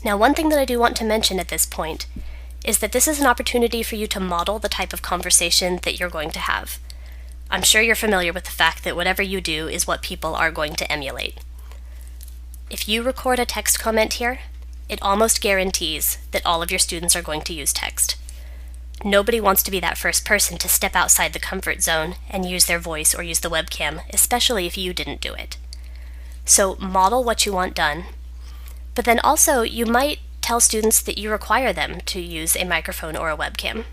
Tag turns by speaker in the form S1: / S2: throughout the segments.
S1: Now, one thing that I do want to mention at this point is that this is an opportunity for you to model the type of conversation that you're going to have. I'm sure you're familiar with the fact that whatever you do is what people are going to emulate. If you record a text comment here, it almost guarantees that all of your students are going to use text. Nobody wants to be that first person to step outside the comfort zone and use their voice or use the webcam, especially if you didn't do it. So model what you want done, but then also you might tell students that you require them to use a microphone or a webcam.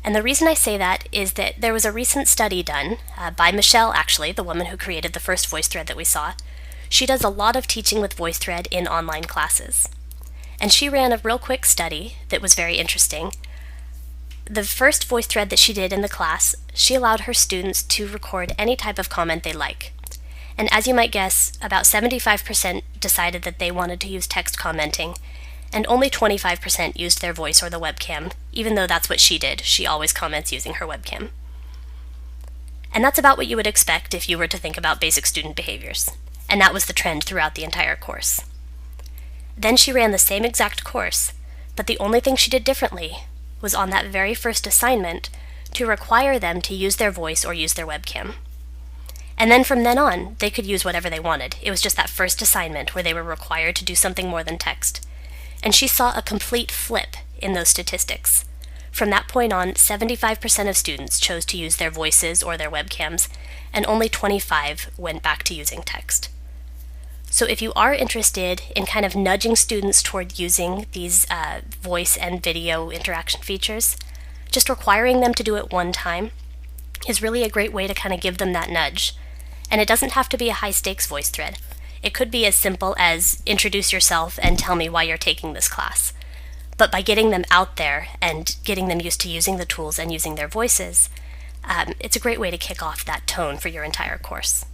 S1: And the reason I say that is that there was a recent study done by Michelle, actually, the woman who created the first VoiceThread that we saw. She does a lot of teaching with VoiceThread in online classes. And she ran a real quick study that was very interesting. The first VoiceThread that she did in the class, she allowed her students to record any type of comment they like. And as you might guess, about 75% decided that they wanted to use text commenting, and only 25% used their voice or the webcam, even though that's what she did. She always comments using her webcam. And that's about what you would expect if you were to think about basic student behaviors. And that was the trend throughout the entire course. Then she ran the same exact course, but the only thing she did differently was on that very first assignment to require them to use their voice or use their webcam. And then from then on, they could use whatever they wanted. It was just that first assignment where they were required to do something more than text. And she saw a complete flip in those statistics. From that point on, 75% of students chose to use their voices or their webcams, and only 25% went back to using text. So if you are interested in kind of nudging students toward using these voice and video interaction features, just requiring them to do it one time is really a great way to kind of give them that nudge. And it doesn't have to be a high-stakes voice thread. It could be as simple as introduce yourself and tell me why you're taking this class. But by getting them out there and getting them used to using the tools and using their voices, it's a great way to kick off that tone for your entire course.